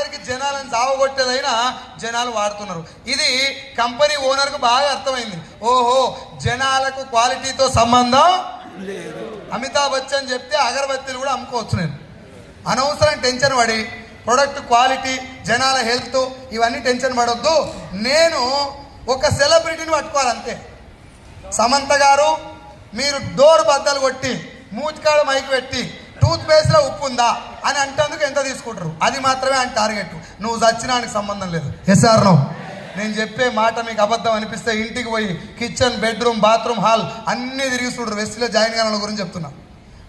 ఆఖరికి జనాలను సావగొట్టేదైనా జనాలు వాడుతున్నారు. ఇది కంపెనీ ఓనర్కు బాగా అర్థమైంది. ఓహో, జనాలకు క్వాలిటీతో సంబంధం లేదు. అమితాబ్ బచ్చన్ చెప్తే అగరబత్తీలు కూడా అమ్ముకోవచ్చు. నేను అనవసరం టెన్షన్ పడి ప్రొడక్ట్ క్వాలిటీ, జనాల హెల్త్ ఇవన్నీ టెన్షన్ పడొద్దు. నేను ఒక సెలబ్రిటీని పట్టుకోవాలి అంతే. సమంత గారు, మీరు డోర్ బద్దలు కొట్టి మూతికాడ మైక్ పెట్టి టూత్ పేస్ట్లో ఉప్పు ఉందా అని అంటేందుకు ఎంత తీసుకుంటారు? అది మాత్రమే ఆయన టార్గెట్. నువ్వు చచ్చినానికి సంబంధం లేదు. Yes or no? నేను చెప్పే మాట మీకు అబద్ధం అనిపిస్తే ఇంటికి పోయి కిచెన్, బెడ్రూమ్, బాత్రూమ్, హాల్ అన్నీ తిరిగి చూడరు. వెస్ట్లో జాయిన్ కావాల గురించి చెప్తున్నా.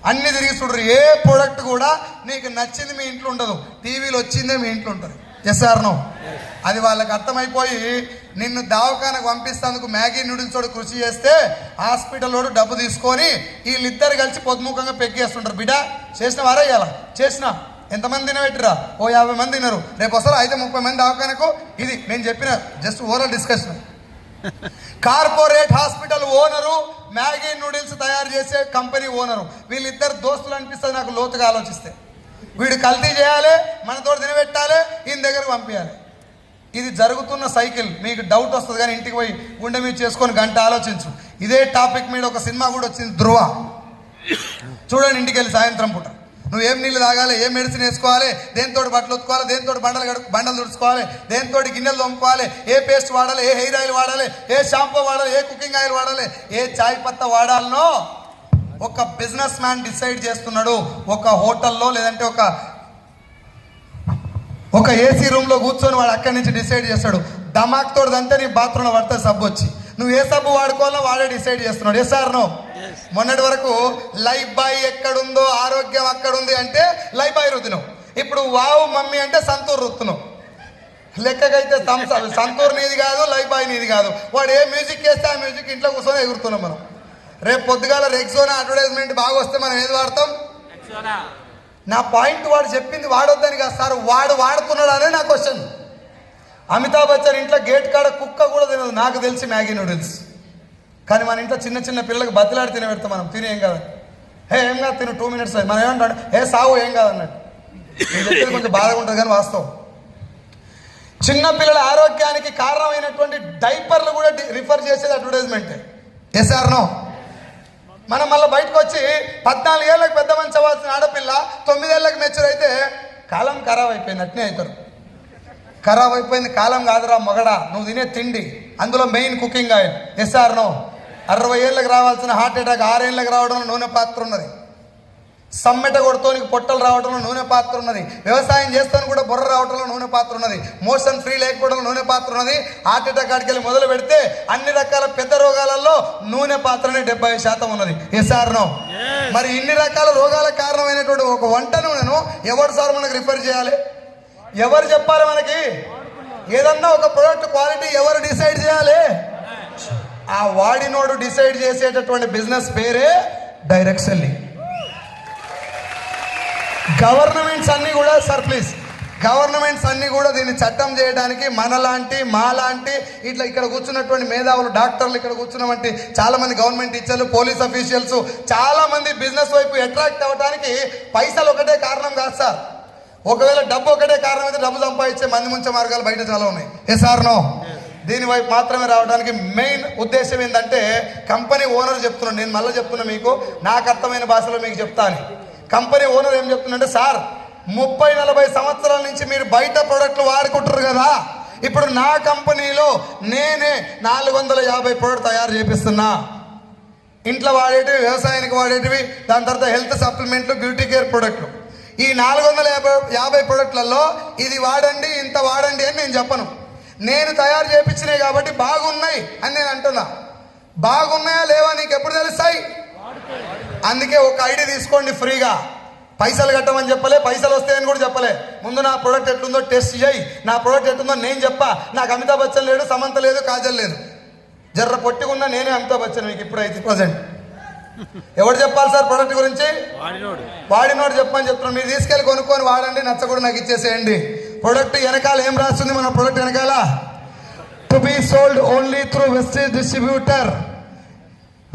అన్నీ తిరిగి చూడరు. ఏ ప్రోడక్ట్ కూడా నీకు నచ్చింది మీ ఇంట్లో ఉండదు, టీవీలో వచ్చిందే మీ ఇంట్లో ఉంటుంది. Yes or no? అది వాళ్ళకి అర్థమైపోయి నిన్ను దవాఖానకు పంపిస్తేందుకు మ్యాగీ నూడిల్స్ తోడు కృషి చేస్తే హాస్పిటల్ వాడు డబ్బు తీసుకొని వీళ్ళిద్దరు కలిసి పొద్దుముఖంగా పెగ్గేస్తుంటారు. బిడ్డ చేసిన వారా ఇవ్వాల చేసిన ఎంతమంది తినబెట్టిరా? ఓ 50 మంది తినరు. రేపు వస్తారు అయితే 30 మంది దవాఖానకు. ఇది నేను చెప్పిన just overall discussion. Corporate hospital owner, Maggi noodles తయారు చేసే కంపెనీ ఓనరు, వీళ్ళిద్దరు దోస్తులు అనిపిస్తుంది నాకు లోతుగా ఆలోచిస్తే. వీడు కల్తీ చేయాలి, మనతో తినబెట్టాలి, ఈయన దగ్గరకు పంపించాలి. ఇది జరుగుతున్న సైకిల్. మీకు డౌట్ వస్తుంది కానీ ఇంటికి పోయి గుండె మీద చేసుకొని గంట ఆలోచించు. ఇదే టాపిక్ మీద ఒక సినిమా కూడా వచ్చింది, ధ్రువ. చూడండి ఇంటికి వెళ్ళి సాయంత్రం పూట. నువ్వు ఏం నీళ్ళు తాగాలి, ఏ మెడిసిన్ వేసుకోవాలి, దేంతో బట్టలు ఉతుకోవాలి, దేంతో బండలు తుడుచుకోవాలి, దేంతో గిన్నెలు తోముకోవాలి, ఏ పేస్ట్ వాడాలి, ఏ హెయిర్ ఆయిల్ వాడాలి, ఏ షాంపూ వాడాలి, ఏ కుకింగ్ ఆయిల్ వాడాలి, ఏ చాయ్ పత్తా వాడాలనో ఒక బిజినెస్ మ్యాన్ డిసైడ్ చేస్తున్నాడు. ఒక హోటల్లో లేదంటే ఒక ఏసీ రూమ్లో కూర్చొని వాడు అక్కడి నుంచి డిసైడ్ చేస్తాడు. దమాక్ తోడుదంటే నీ బాత్రూంలో పడితే సబ్బు వచ్చి నువ్వు ఏ సబ్బు వాడుకోవాలో వాడే డిసైడ్ చేస్తున్నాడు. Yes or no? మొన్నటి వరకు లైఫ్ బాయ్ ఎక్కడుందో ఆరోగ్యం అక్కడుంది అంటే లైఫ్ బాయ్ రుద్దినావు. ఇప్పుడు వావ్ మమ్మీ అంటే సంతూర్ రుత్తున్నావు. లెక్కకైతే సంతూర్ నీది కాదు, లైఫ్ బాయ్ నీది కాదు. వాడు ఏ మ్యూజిక్ వేస్తే ఆ మ్యూజిక్ ఇంట్లో కూర్చొని ఎగురుతున్నాం మనం. రేపు పొద్దుగాల రెక్సోనా అడ్వర్టైజ్మెంట్ బాగా వస్తే మనం ఏది వాడతాం? నా పాయింట్ వాడు చెప్పింది వాడొద్దని కాదు సార్, వాడు వాడుతున్నాడు అనే నా క్వశ్చన్. అమితాబ్ బచ్చన్ ఇంట్లో గేట్ కాడ కుక్క కూడా తినదు నాకు తెలిసి మ్యాగీ నూడిల్స్. కానీ మన ఇంట్లో చిన్న చిన్న పిల్లలకు బతిలాడి తినబెడతాం మనం. తిని ఏం కాదు, ఏం కాదు తిను 2 minutes మనం ఏమంటాడు, సావు ఏం కాదన్నట్టు. చెప్పేది కొంచెం బాధగా ఉంటుంది కానీ వాస్తవం. చిన్నపిల్లల ఆరోగ్యానికి కారణమైనటువంటి డైపర్లు కూడా రిఫర్ చేసేది అడ్వర్టైజ్మెంటే. SR no? మనం మళ్ళీ బయటకు వచ్చి 14 ఏళ్ళకి పెద్ద మంచి అవ్వాల్సిన ఆడపిల్ల 9 ఏళ్ళకి మెచ్యూర్ అయితే కాలం ఖరాబ్ అయిపోయింది. అట్నే అవుతారు. ఖరాబ్ అయిపోయింది కాలం కాదురా మొగడా, నువ్వు తినే తిండి, అందులో main cooking oil. Yes or no? 60 ఏళ్ళకి రావాల్సిన హార్ట్ అటాక్ 6 ఏళ్ళకి రావడంలో నూనె పాత్ర ఉన్నది. సమ్మెట కొడుతోనికి పొట్టలు రావడంలో నూనె పాత్ర ఉన్నది. వ్యవసాయం చేస్తాను కూడా బుర్ర రావడంలో నూనె పాత్ర ఉన్నది. మోషన్ ఫ్రీ లేకపోవడంలో నూనె పాత్ర ఉన్నది. హార్ట్ అటాక్ కాడికి వెళ్ళి మొదలు పెడితే అన్ని రకాల పెద్ద రోగాలలో నూనె పాత్రనే 70% ఉన్నది. Yes or no? మరి ఇన్ని రకాల రోగాలకు కారణమైనటువంటి ఒక వంట నూనెను ఎవరు సార్ మనకు రిఫర్ చేయాలి? ఎవరు చెప్పాలి మనకి? ఏదన్నా ఒక ప్రొడక్ట్ క్వాలిటీ ఎవరు డిసైడ్ చేయాలి? ఆ వాడినోడు డిసైడ్ చేసేటటువంటి బిజినెస్ పేరే డైరెక్ట్ సెల్లింగ్. గవర్నమెంట్స్ అన్నీ కూడా సార్ ప్లీజ్, గవర్నమెంట్స్ అన్నీ కూడా దీన్ని చట్టం చేయడానికి మనలాంటి మాలాంటి ఇట్లా ఇక్కడ కూర్చున్నటువంటి మేధావులు, డాక్టర్లు, ఇక్కడ కూర్చున్నటువంటి చాలామంది గవర్నమెంట్ టీచర్లు, పోలీస్ అఫీషియల్స్, చాలామంది బిజినెస్ వైపు అట్రాక్ట్ అవ్వడానికి పైసలు ఒకటే కారణం కాదు సార్. ఒకవేళ డబ్బు ఒకటే కారణం అయితే డబ్బు సంపాదించే మంది ముంచే మార్గాలు బయట చాలా ఉన్నాయి. Yes or no? దీని వైపు మాత్రమే రావడానికి మెయిన్ ఉద్దేశం ఏంటంటే కంపెనీ ఓనర్ చెప్తున్నాను. నేను మళ్ళీ చెప్తున్నా మీకు నాకు అర్థమైన భాషలో మీకు చెప్తాను. కంపెనీ ఓనర్ ఏం చెప్తుందంటే, సార్ 30-40 సంవత్సరాల నుంచి మీరు బయట ప్రోడక్ట్లు వాడుకుంటారు కదా, ఇప్పుడు నా కంపెనీలో నేనే 450 ప్రోడక్ట్ తయారు చేపిస్తున్నా. ఇంట్లో వాడేటివి, వ్యవసాయానికి వాడేటివి, దాని తర్వాత హెల్త్ సప్లిమెంట్లు, బ్యూటీ కేర్ ప్రోడక్ట్లు. ఈ 450 ప్రోడక్ట్లలో ఇది వాడండి, ఇంత వాడండి అని నేను చెప్పను. నేను తయారు చేయించినాయి కాబట్టి బాగున్నాయి అని నేను అంటున్నా. బాగున్నాయా లేవా నీకు ఎప్పుడు తెలుస్తాయి? అందుకే ఒక ఐడి తీసుకోండి ఫ్రీగా. పైసలు కట్టమని చెప్పలే, పైసలు వస్తాయని కూడా చెప్పలే. ముందు నా ప్రోడక్ట్ ఎట్లుందో టెస్ట్ చేయి. నా ప్రోడక్ట్ ఎట్లుందో నేను చెప్పా. నాకు అమితాబ్ బచ్చన్ లేడు, సమంత లేదు, కాజల్ లేదు. జర్ర పొట్టుకున్నా నేనే అమితాబ్ బచ్చన్ మీకు ఇప్పుడైతే ప్రజెంట్. ఎవరు చెప్పాలి సార్ ప్రోడక్ట్ గురించి? వాడినోడు చెప్పని చెప్తున్నాను. మీరు తీసుకెళ్ళి కొనుక్కొని వాడండి, నచ్చకూడదు నాకు ఇచ్చేసేయండి. ప్రోడక్ట్ వెనకాల ఏం రాస్తుంది? మన ప్రోడక్ట్ వెనకాల to be sold only through Vestige distributor.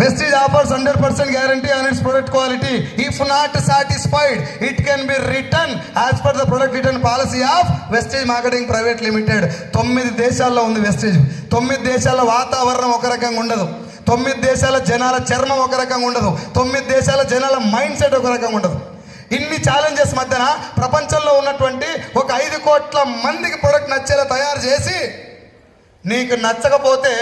Vestige offers 100% guarantee on its product quality. If not satisfied, it can be returned as per the product return policy of Vestige Marketing Private Limited. 9 దేశాల్లో ఉంది wastage. 9 దేశాల వాతావరణం ఒక రకంగా ఉండదు. 9 దేశాల జనాల చర్మం ఒక రకంగా ఉండదు. 9 దేశాల జనాల మైండ్ సెట్ ఒక రకంగా ఉండదు. ఇన్ని ఛాలెంజెస్ మధ్యన ప్రపంచంలో ఉన్నటువంటి ఒక 5 కోట్ల మందికి ప్రొడక్ట్ నచ్చేలా తయారు చేసి నీకు నచ్చకపోతే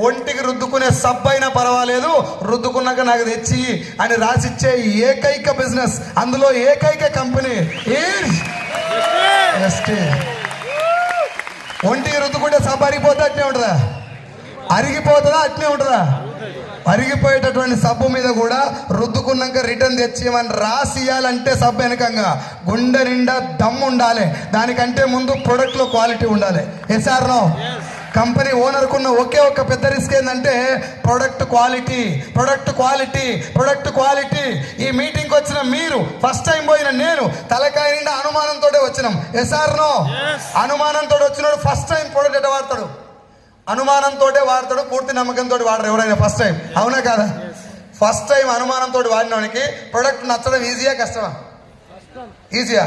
ఒంటికి రుద్దుకునే సబ్బు అయినా పర్వాలేదు, రుద్దుకున్నాక నాకు తెచ్చి అని రాసిచ్చే ఏకైక బిజినెస్, అందులో ఏకైక కంపెనీ ఒంటికి రుద్దుకుంటే సబ్బు అరిగిపోతే అట్నే ఉంటుందా? అరిగిపోతుందా? అట్నే ఉంటుందా? అరిగిపోయేటటువంటి సబ్బు మీద కూడా రుద్దుకున్నాక రిటర్న్ తెచ్చేయమని రాసియాలంటే సబ్బు వెనకంగా గుండె నిండా దమ్ము ఉండాలి. దానికంటే ముందు ప్రొడక్ట్లో క్వాలిటీ ఉండాలి. Yes or no? కంపెనీ ఓనర్కున్న ఒకే ఒక్క పెద్ద రిస్క్ ఏంటంటే product quality, product quality, product quality. ఈ మీటింగ్కి వచ్చిన మీరు, ఫస్ట్ టైం పోయిన నేను, తలకాయ నిండా అనుమానంతో వచ్చినాం. Yes or no? అనుమానంతో వచ్చినాడు ఫస్ట్ టైం ప్రొడక్ట్ ఎట్లా వాడతాడు? అనుమానంతో వాడతాడు, పూర్తి నమ్మకంతో వాడరు ఎవరైనా ఫస్ట్ టైం. అవునా కాదా? ఫస్ట్ టైం అనుమానంతో వాడినోనికి ప్రొడక్ట్ నచ్చడం ఈజీయా కష్టమా? ఈజీయా?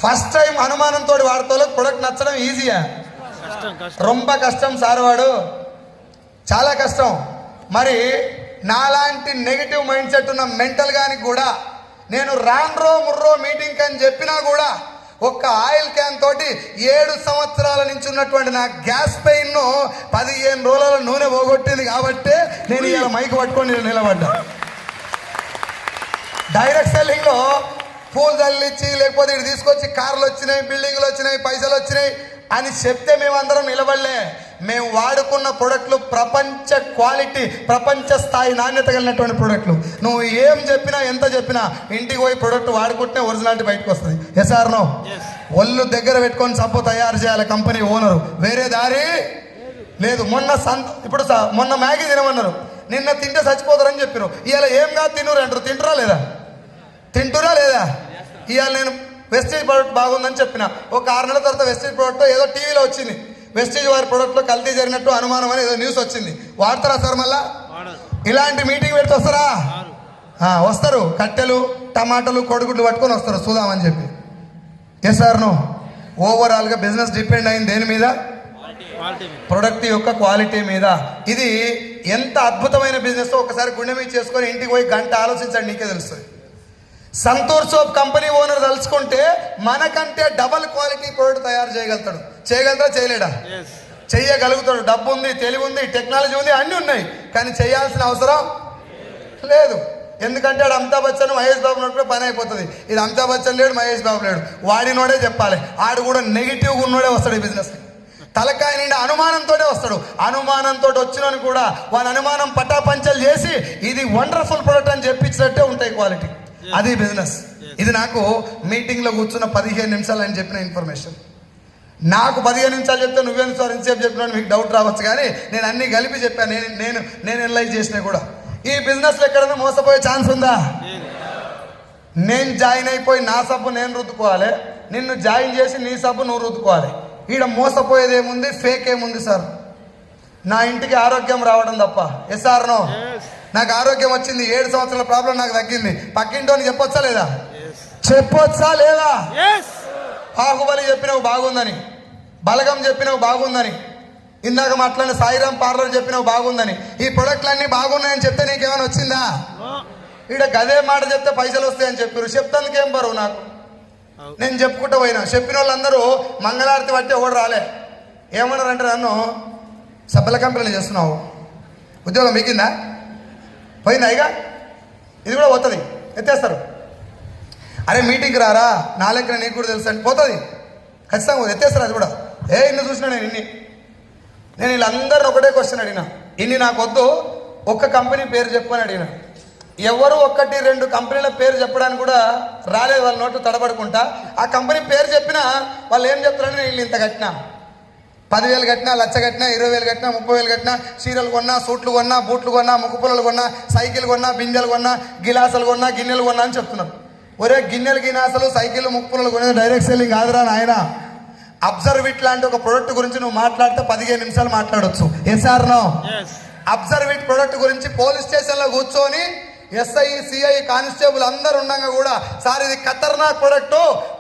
ఫస్ట్ టైం అనుమానంతో వాడతాడు ప్రొడక్ట్ నచ్చడం ఈజీయా? రొంబ కష్టం సార్, వాడు చాలా కష్టం. మరి నాలాంటి నెగిటివ్ మైండ్ సెట్ ఉన్న మెంటల్ గానికి కూడా నేను రాన్రో ముర్రో మీటింగ్ అని చెప్పినా కూడా ఒక్క ఆయిల్ క్యాన్ తోటి 7 సంవత్సరాల నుంచి ఉన్నటువంటి నా గ్యాస్ పెయిన్ ను 15 రోజుల నూనె పోగొట్టింది కాబట్టి నేను ఇలా మైక్ పట్టుకొని నిలబడ్డా. డైరెక్ట్ సెల్లింగ్ లో పూలు చల్లిచ్చి లేకపోతే ఇటు తీసుకొచ్చి కార్లు వచ్చినాయి, బిల్డింగ్లు వచ్చినాయి, పైసలు వచ్చినాయి అని చెప్తే మేమందరం నిలబడలే. మేము వాడుకున్న ప్రొడక్ట్లు ప్రపంచ క్వాలిటీ, ప్రపంచ స్థాయి నాణ్యత కలిగినటువంటి ప్రొడక్ట్లు. నువ్వు ఏం చెప్పినా ఎంత చెప్పినా ఇంటికి పోయి ప్రొడక్ట్ వాడుకుంటే ఒరిజినాలిటీ బయటకు వస్తుంది. Yes or no? ఒళ్ళు దగ్గర పెట్టుకొని సబ్బు తయారు చేయాలి కంపెనీ ఓనరు, వేరే దారి లేదు. మొన్న మ్యాగీ తినమన్నారు, నిన్న తింటే చచ్చిపోతారని చెప్పారు. ఇవాళ ఏం కాదు తినరు అంటారు. తింటురా లేదా? ఇవాళ నేను వెస్టేజ్ ప్రోడక్ట్ బాగుందని చెప్పిన, ఒక 6 నెలల తర్వాత వెస్టేజ్ ప్రోడక్ట్ ఏదో టీవీలో వచ్చింది, వెస్టేజ్ వారి ప్రోడక్ట్లో కల్తీ జరిగినట్టు అనుమానం అని ఏదో న్యూస్ వచ్చింది. వాడతారా సార్? మళ్ళా ఇలాంటి మీటింగ్ పెడితే వస్తారా? వస్తారు. కట్టెలు, టమాటాలు, కొడుగుడ్లు పట్టుకొని వస్తారు చూద్దామని చెప్పి. Yes or no? ఓవరాల్గా బిజినెస్ డిపెండ్ అయింది దేని మీద? ప్రొడక్ట్ యొక్క క్వాలిటీ మీద. ఇది ఎంత అద్భుతమైన బిజినెస్ ఒకసారి గుండె మీద చేసుకొని ఇంటికి పోయి గంట ఆలోచించండి, నీకే తెలుస్తుంది. సంతూర్ సోప్ కంపెనీ ఓనర్ తలుచుకుంటే మనకంటే డబల్ క్వాలిటీ ప్రోడక్ట్ తయారు చేయగలుగుతాడు. చేయగలుగుతాడా? చేయలేడా? చెయ్యగలుగుతాడు. డబ్బు ఉంది, తెలివి ఉంది, టెక్నాలజీ ఉంది, అన్నీ ఉన్నాయి. కానీ చేయాల్సిన అవసరం లేదు. ఎందుకంటే ఆడు అమితాబ్ బచ్చన్, మహేష్ బాబు ఉన్నప్పుడు పని అయిపోతుంది. ఇది అమితాబ్ బచ్చన్ లేడు, మహేష్ బాబు లేడు, వాడినోడే చెప్పాలి. ఆడు కూడా నెగిటివ్గా ఉన్నోడే వస్తాడు ఈ బిజినెస్కి. తలకాయ నిండా అనుమానంతో వస్తాడు. అనుమానంతో వచ్చినని కూడా వాని అనుమానం పటాపంచలు చేసి ఇది వండర్ఫుల్ ప్రోడక్ట్ అని చెప్పించినట్టే ఉంటాయి క్వాలిటీ. అది బిజినెస్. ఇది నాకు మీటింగ్లో కూర్చున్న 15 నిమిషాలు అని చెప్పిన ఇన్ఫర్మేషన్. నాకు 15 నిమిషాలు చెప్తే నువ్వేందుకు సార్ ఇంతసేపు చెప్పినా మీకు డౌట్ రావచ్చు, కానీ నేను అన్నీ కలిపి చెప్పాను. నేను ఎనలైజ్ చేసినా కూడా ఈ బిజినెస్లో ఎక్కడైనా మోసపోయే ఛాన్స్ ఉందా? నేను జాయిన్ అయిపోయి నా సబ్బు నేను రుద్దుకోవాలి, నిన్ను జాయిన్ చేసి నీ సబ్బు నువ్వు రుద్దుకోవాలి. ఈడ మోసపోయేది ఏముంది? ఫేక్ ఏముంది సార్? నా ఇంటికి ఆరోగ్యం రావడం తప్ప. Yes or no? నాకు ఆరోగ్యం వచ్చింది, 7 సంవత్సరాల ప్రాబ్లం నాకు తగ్గింది. పక్కింటోని చెప్పొచ్చా లేదా? చెప్పొచ్చా లేదా? బాహుబలి చెప్పినవు బాగుందని, బలగం చెప్పినవు బాగుందని, ఇందాక మాట్లాడిన సాయిరామ్ పార్లర్ చెప్పినవు బాగుందని, ఈ ప్రొడక్ట్లన్నీ బాగున్నాయని చెప్తే నీకేమైనా వచ్చిందా? ఈడ గదే మాట చెప్తే పైసలు వస్తాయని చెప్పారు. చెప్తానికి ఏం బరువు నాకు? నేను చెప్పుకుంటూ పోయినా. చెప్పిన వాళ్ళందరూ మంగళారతి బట్టి ఎవడు రాలే. ఏమన్నారంటే నన్ను సబ్బల కంపెనీలు చేస్తున్నావు, ఉద్యోగం మిగిందా? పోయిందా? ఇక ఇది కూడా పోతుంది, ఎత్తేస్తారు. అరే మీటింగ్కి రారా, నా లెక్కన నీకు కూడా తెలుసు అని పోతుంది ఖచ్చితంగా, ఎత్తేస్తారు. అది కూడా ఇన్ని చూసినా నేను వీళ్ళందరిని ఒకటే క్వశ్చన్ అడిగినా. ఇన్ని నాకు వద్దు, ఒక్క కంపెనీ పేరు చెప్పని అడిగిన. ఎవరు 1-2 కంపెనీల పేరు చెప్పడానికి కూడా రాలేదు వాళ్ళ నోట్లు తడబడుకుంటా. ఆ కంపెనీ పేరు చెప్పినా వాళ్ళు ఏం చెప్తారని వీళ్ళు ఇంత కట్టినా, 10,000 కట్టినా, 1,00,000 కట్టినా, 20,000 కట్టినా, 30,000 కట్టినా, చీరలు కొన్నా, సూట్లు కొన్నా, బూట్లు కొన్నా, ముక్కు పుల్లలు కొన్నా, సైకిల్ కొన్నా, బిందెలు కొన్నా, గిలాసులు కొన్నా, గిన్నెలు కొన్నా అని చెప్తున్నారు. ఒరే గిన్నెలు, గిలాసులు, సైకిల్, ముక్కు పుల్లలు కొనేది డైరెక్ట్ సెల్లింగ్ కాదురా నాయన. అబ్జర్వ్ ఇట్ లాంటి ఒక ప్రొడక్ట్ గురించి నువ్వు మాట్లాడితే 15 నిమిషాలు మాట్లాడవచ్చు. Yes or no? Observe it product గురించి పోలీస్ స్టేషన్లో కూర్చొని ఎస్ఐ సిఐ కానిస్టేబుల్ అందరు ఉండగా కూడా సార్ ఇది ఖతర్నాక్ ప్రొడక్ట్,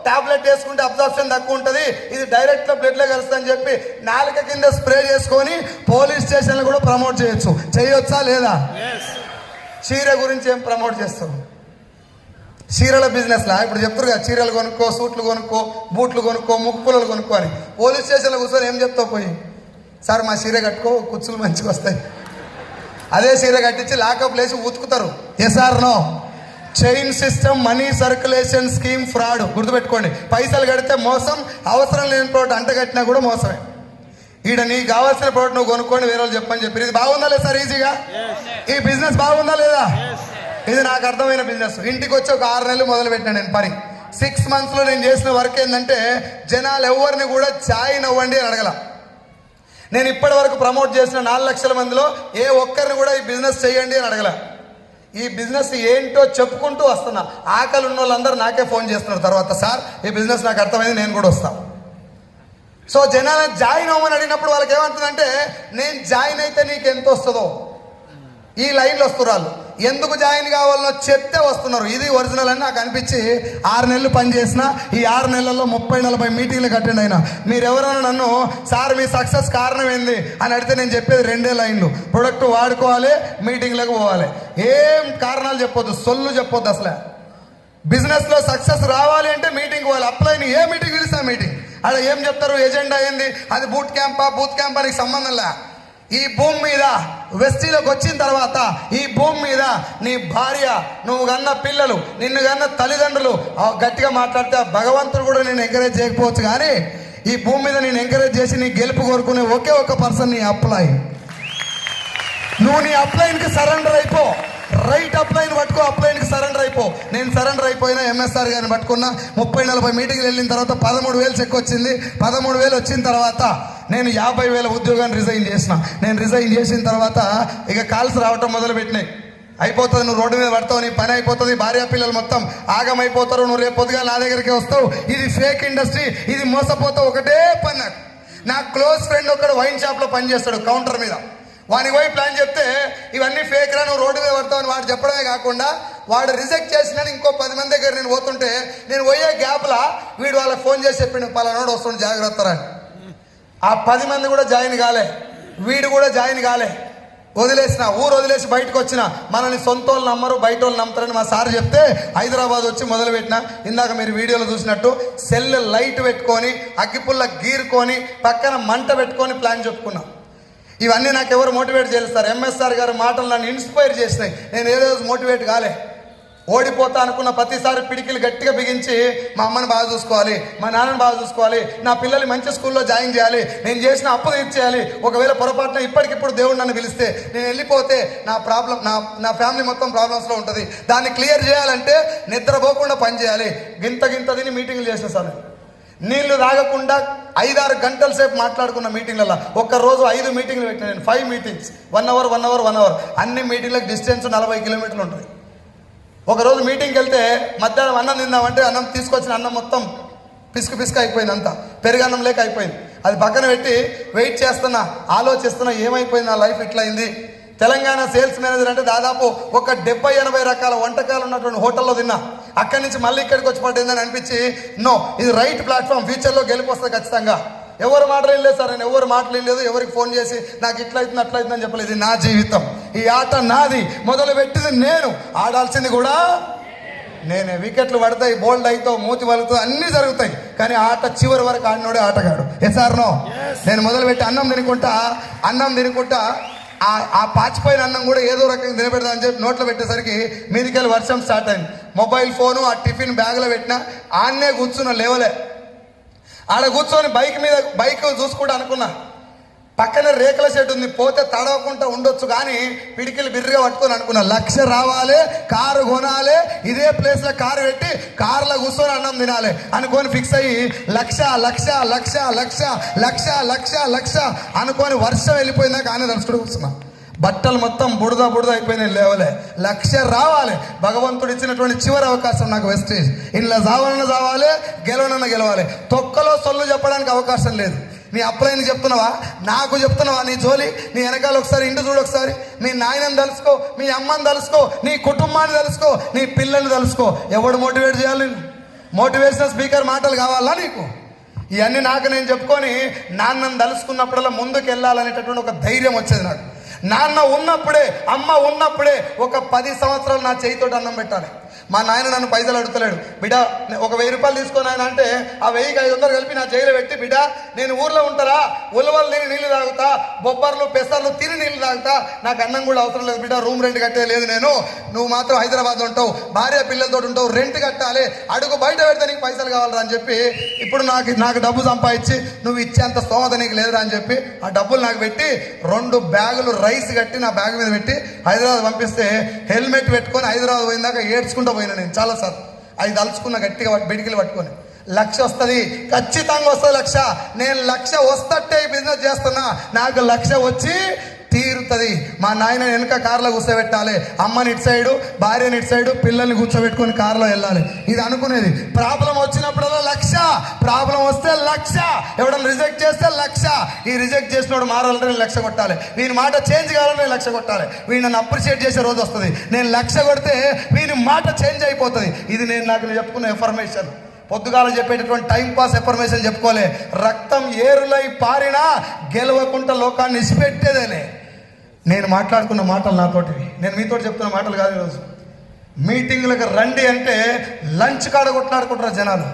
టాబ్లెట్ వేసుకుంటే అబ్జర్ప్షన్ తక్కువ ఉంటుంది, ఇది డైరెక్ట్ బ్లడ్ లో కలుస్తుందని చెప్పి నాలుక కింద స్ప్రే చేసుకొని పోలీస్ స్టేషన్లో కూడా ప్రమోట్ చేయొచ్చు. చేయొచ్చా లేదా? చీర గురించి ఏం ప్రమోట్ చేస్తాం? చీరల బిజినెస్ లా ఇప్పుడు చెప్తారు కదా, చీరలు కొనుక్కో, సూట్లు కొనుక్కో, బూట్లు కొనుక్కో, ముక్కుపుల్లలు కొనుక్కో అని. పోలీస్ స్టేషన్లో కూర్చొని ఏం చెప్తావు? పోయి సార్ మా చీర కట్టుకో, కుచ్చులు మంచిగా వస్తాయి. అదే చీర కట్టించి లాకప్ లేచి ఉతుకుతారు. Yes or no? Chain system, money circulation scheme fraud. గుర్తుపెట్టుకోండి, పైసలు కడితే మోసం, అవసరం లేని ప్రోడక్ట్ అంట కట్టినా కూడా మోసమే. ఈడ నీకు కావాల్సిన ప్రోడక్ట్ నువ్వు కొనుక్కోండి, వేరే వాళ్ళు చెప్పని చెప్పి. ఇది బాగుందా లేదా సార్? ఈజీగా ఈ బిజినెస్ బాగుందా లేదా? ఇది నాకు అర్థమైన బిజినెస్. ఇంటికి వచ్చి ఒక 6 నెలలు మొదలు పెట్టినా నేను పని. 6 monthsలో నేను చేసిన వర్క్ ఏంటంటే జనాలు ఎవరిని కూడా జాయిన్ అవ్వండి అని అడగల. నేను ఇప్పటి వరకు ప్రమోట్ చేసిన 4 లక్షల మందిలో ఏ ఒక్కరిని కూడా ఈ బిజినెస్ చేయండి అని అడగల. ఈ బిజినెస్ ఏంటో చెప్పుకుంటూ వస్తున్నా. ఆకలి ఉన్న వాళ్ళందరూ నాకే ఫోన్ చేస్తున్నారు తర్వాత, సార్ ఈ బిజినెస్ నాకు అర్థమైంది, నేను కూడా వస్తాను. సో జనాలను జాయిన్ అవ్వమని అడిగినప్పుడు వాళ్ళకి ఏమంటుందంటే, నేను జాయిన్ అయితే నీకు ఎంత వస్తుందో ఈ లైన్లో వస్తున్నారు. ఎందుకు జాయిన్ కావాలనో చెప్తే వస్తున్నారు. ఇది ఒరిజినల్ అని నాకు అనిపించి 6 నెలలు పనిచేసిన. ఈ 6 నెలల్లో 30-40 మీటింగ్లకు అటెండ్ అయినా. మీరు ఎవరైనా నన్ను సార్ మీ సక్సెస్ కారణం ఏంది అని అడిగితే నేను చెప్పేది 2 లైన్లు. ప్రొడక్ట్ వాడుకోవాలి, మీటింగ్లకు పోవాలి. ఏం కారణాలు చెప్పొద్దు, సొల్లు చెప్పొద్దు. అసలు బిజినెస్లో సక్సెస్ రావాలి అంటే మీటింగ్ పోవాలి. అప్లైని ఏ మీటింగ్ పిలిస్తే మీటింగ్. అక్కడ ఏం చెప్తారు, ఎజెండా ఏంది, అది బూత్ క్యాంపా బూత్ క్యాంపా నీకు సంబంధం లే. ఈ భూమి మీద వెస్టీలోకి వచ్చిన తర్వాత ఈ భూమి మీద నీ భార్య, నువ్వు కన్న పిల్లలు, నిన్ను కన్న తల్లిదండ్రులు గట్టిగా మాట్లాడితే భగవంతుడు కూడా నేను ఎంకరేజ్ చేయకపోవచ్చు, కానీ ఈ భూమి మీద నేను ఎంకరేజ్ చేసి నీ గెలుపు కోరుకునే ఒకే ఒక పర్సన్ నీ అప్లై. నువ్వు నీ అప్లైన్కి సరెండర్ అయిపో. రైట్ అప్లైన్ పట్టుకో, అప్లైన్కి సరెండర్ అయిపో. నేను సరెండర్ అయిపోయినా, ఎంఎస్ఆర్ గారిని పట్టుకున్నా. 30-40 మీటింగ్లు వెళ్ళిన తర్వాత 13,000 చెక్ వచ్చింది. 13,000 వచ్చిన తర్వాత నేను 50,000 ఉద్యోగాన్ని రిజైన్ చేసిన. నేను రిజైన్ చేసిన తర్వాత ఇక కాల్స్ రావటం మొదలుపెట్టినాయి. అయిపోతుంది, నువ్వు రోడ్డు మీద పడతావు, నీ పని అయిపోతుంది, భార్య పిల్లలు మొత్తం ఆగమైపోతారు, నువ్వు రేపు పొద్దుగా నా దగ్గరికి వస్తావు, ఇది ఫేక్ ఇండస్ట్రీ, ఇది మోసపోతావు. ఒకటే పని నాకు. నా క్లోజ్ ఫ్రెండ్ ఒకడు వైన్ షాప్లో పనిచేస్తాడు, కౌంటర్ మీద. వానికి పోయి ప్లాన్ చెప్తే ఇవన్నీ ఫేక్ రా, నువ్వు రోడ్డు మీద పడతావు అని వాడు చెప్పడమే కాకుండా వాడు రిజెక్ట్ చేసిన ఇంకో 10 మంది దగ్గర నేను పోతుంటే నేను పోయే గ్యాప్లా వీడు వాళ్ళకి ఫోన్ చేసి చెప్పిండు, పలానాడు వస్తుండే జాగ్రత్త అని. ఆ 10 మంది కూడా జాయిన్ కాలే, వీడు కూడా జాయిన్ కాలే. వదిలేసిన, ఊరు వదిలేసి బయటకు వచ్చిన. మనల్ని సొంత వాళ్ళు నమ్మరు, బయట వాళ్ళు నమ్ముతారని మా సార్ చెప్తే హైదరాబాద్ వచ్చి మొదలుపెట్టిన. ఇందాక మీరు వీడియోలో చూసినట్టు సెల్ లైట్ పెట్టుకొని, అగ్గిపుల్ల గీరుకొని, పక్కన మంట పెట్టుకొని ప్లాన్ చెప్పుకున్నాం. ఇవన్నీ నాకు ఎవరు మోటివేట్ చేయలేదు సార్. ఎంఎస్ఆర్ గారి మాటలు నన్ను ఇన్స్పైర్ చేసినాయి. నేను ఏదో మోటివేట్ కాలే. ఓడిపోతా అనుకున్న ప్రతిసారి పిడికిలు గట్టిగా బిగించి మా అమ్మని బాగా చూసుకోవాలి, మా నాన్నని బాగా చూసుకోవాలి, నా పిల్లల్ని మంచి స్కూల్లో జాయిన్ చేయాలి, నేను చేసిన అప్పు తీర్చేయాలి. ఒకవేళ పొరపాటున ఇప్పటికిప్పుడు దేవుడు నన్ను పిలిస్తే నేను వెళ్ళిపోతే నా ఫ్యామిలీ మొత్తం ప్రాబ్లమ్స్లో ఉంటుంది. దాన్ని క్లియర్ చేయాలంటే నిద్రపోకుండా పని చేయాలి. గింత తిని మీటింగ్లు చేసిన సార్. నీళ్లు తాగకుండా 5-6 గంటల సేపు మాట్లాడుకున్న మీటింగ్లలో ఒక్కరోజు 5 మీటింగ్లు పెట్టిన నేను. 5 మీటింగ్స్, 1 అవర్. అన్ని మీటింగ్లకు డిస్టెన్స్ 40 కిలోమీటర్లు ఉంటుంది. ఒకరోజు మీటింగ్కి వెళ్తే మధ్యాహ్నం అన్నం తిందామంటే అన్నం తీసుకొచ్చిన అన్నం మొత్తం పిసుకు అయిపోయింది, అంతా పెరుగన్నం లేక అయిపోయింది. అది పక్కన పెట్టి వెయిట్ చేస్తున్నా, ఆలోచిస్తున్నా, ఏమైపోయింది నా లైఫ్ ఇట్లా అయింది. తెలంగాణ సేల్స్ మేనేజర్ అంటే దాదాపు ఒక 70-80 రకాల వంటకాలు ఉన్నటువంటి హోటల్లో తిన్నా. అక్కడి నుంచి మళ్ళీ ఇక్కడికి వచ్చి పడిందని అనిపించి, నో ఇది రైట్ ప్లాట్ఫామ్, ఫ్యూచర్లో గెలిపి వస్తుంది ఖచ్చితంగా. ఎవరు మాటలు లేదు సార్, నేను ఎవరు మాటలు లేదు, ఎవరికి ఫోన్ చేసి నాకు ఇట్లా అవుతుంది అట్లా అవుతుందని చెప్పలేదు. ఇది నా జీవితం, ఈ ఆట నాది, మొదలు పెట్టింది నేను, ఆడాల్సింది కూడా నేనే. వికెట్లు పడతాయి, బోల్డ్ అవుతావు, మూతి వలుగుతావు, అన్నీ జరుగుతాయి, కానీ ఆట చివరి వరకు ఆడినోడే ఆటగాడు. Yes or no? నేను మొదలుపెట్టి అన్నం తినుకుంటా ఆ పాచిపోయిన అన్నం కూడా ఏదో రకంగా తినబెడదామని చెప్పి నోట్లో పెట్టేసరికి మీదికెళ్ళి వర్షం స్టార్ట్ అయింది. మొబైల్ ఫోను ఆ టిఫిన్ బ్యాగ్లో పెట్టినా, ఆన్నే కూర్చున్న లేవలే. ఆడ కూర్చొని బైక్ చూసుకుంటా అనుకున్నా. పక్కన రేకుల షెడ్ ఉంది, పోతే తడవకుండా ఉండొచ్చు, కానీ పిడికిలు బిర్రిగా పట్టుకొని అనుకున్నా 1,00,000 రావాలి, కారు కొనాలి, ఇదే ప్లేస్లో కారు పెట్టి కారులో కూర్చొని అన్నం తినాలి అనుకొని ఫిక్స్ అయ్యి 1,00,000 అనుకొని వర్షం వెళ్ళిపోయిందా కానీ దర్శకుడు కూర్చున్నా. బట్టలు మొత్తం బుడద అయిపోయినాయి, లేవలే. 1,00,000 రావాలి, భగవంతుడు ఇచ్చినటువంటి చివరి అవకాశం నాకు వెస్టేజ్. ఇంట్లో చావాలన్నా చావాలి, గెలవనన్నా గెలవాలి. తొక్కలో సొల్లు చెప్పడానికి అవకాశం లేదు. నీ అప్పులైన చెప్తున్నావా, నాకు చెప్తున్నావా? నీ జోలి నీ వెనకాల ఒకసారి ఇంటి చూడు, ఒకసారి మీ నాయనని తలుసుకో, మీ అమ్మని తలుసుకో, నీ కుటుంబాన్ని తలుసుకో, నీ పిల్లల్ని తలుసుకో. ఎవడు మోటివేట్ చేయాలి? మోటివేషనల్ స్పీకర్ మాటలు కావాలా నీకు? ఇవన్నీ నాకు నేను చెప్పుకొని నాన్నని తలుసుకున్నప్పుడల్లా ముందుకు వెళ్ళాలనేటటువంటి ఒక ధైర్యం వచ్చేది నాకు. నాన్న ఉన్నప్పుడే, అమ్మ ఉన్నప్పుడే ఒక 10 సంవత్సరాలు నా చేయితోటి అన్నం పెట్టాలి. మా నాయన నన్ను పైసలు అడుగుతలేడు. బిడ్డ ఒక 1000 రూపాయలు తీసుకొని ఆయన అంటే ఆ 1000కి 500 కలిపి నా జైలు పెట్టి, బిడ్డ నేను ఊర్లో ఉంటారా, ఉలవలు తిని నీళ్ళు తాగుతా, బొబ్బర్లు పెసర్లు తిని నీళ్ళు తాగుతా, నాకు అన్నం కూడా అవసరం లేదు బిడ్డ, రూమ్ రెంట్ కట్టే లేదు నేను, నువ్వు మాత్రం హైదరాబాద్లో ఉంటావు, భార్య పిల్లలతో ఉంటావు, రెంట్ కట్టాలి, అడుగు బయట పెడితే నీకు పైసలు కావాలరా అని చెప్పి, ఇప్పుడు నాకు డబ్బు సంపాదించి నువ్వు ఇచ్చేంత స్తోమత నీకు లేదురా అని చెప్పి ఆ డబ్బులు నాకు పెట్టి 2 బ్యాగులు రైస్ కట్టి నా బ్యాగ్ మీద పెట్టి హైదరాబాద్ పంపిస్తే హెల్మెట్ పెట్టుకొని హైదరాబాద్ పోయిందాక ఏడ్చుకుంటూ పోయినా నేను చాలాసార్లు. అది తలుచుకున్న గట్టిగా బెడికిలు పట్టుకొని 1,00,000 వస్తుంది, ఖచ్చితంగా వస్తుంది 1,00,000, నేను 1,00,000 వస్తట్టే ఈ బిజినెస్ చేస్తున్నా, నాకు 1,00,000 వచ్చి తీరుతుంది. మా నాయన వెనుక కార్లో కూర్చోబెట్టాలి, అమ్మని ఇటు సైడు, భార్యని ఇటు సైడు, పిల్లల్ని కూర్చోబెట్టుకొని కార్లో వెళ్ళాలి. ఇది అనుకునేది. ప్రాబ్లం వచ్చినప్పుడల్లా 1,00,000, ప్రాబ్లం వస్తే 1,00,000, ఎవడన్నా రిజెక్ట్ చేస్తే 1,00,000. ఈ రిజెక్ట్ చేసినోడు మారాలంటే నేను 1,00,000 కొట్టాలి, వీని మాట చేంజ్ కావాలంటే నేను 1,00,000 కొట్టాలి, వీడు నన్ను అప్రిషియేట్ చేసే రోజు వస్తుంది, నేను 1,00,000 కొడితే వీని మాట చేంజ్ అయిపోతుంది. ఇది నాకు చెప్పుకున్న ఇన్ఫర్మేషన్. పొద్దుగాల చెప్పేటటువంటి టైంపాస్ ఇన్ఫర్మేషన్ చెప్పుకోలే. రక్తం ఏరులై పారినా గెలవకుండా లోకాన్ని ఇసిపెట్టేదేలే. నేను మాట్లాడుకున్న మాటలు నాతోటివి, నేను మీతో చెప్తున్న మాటలు కాదు. ఈరోజు మీటింగ్లకు రండి అంటే లంచ్ కాడ కొట్లాడుకుంటారు జనాలు,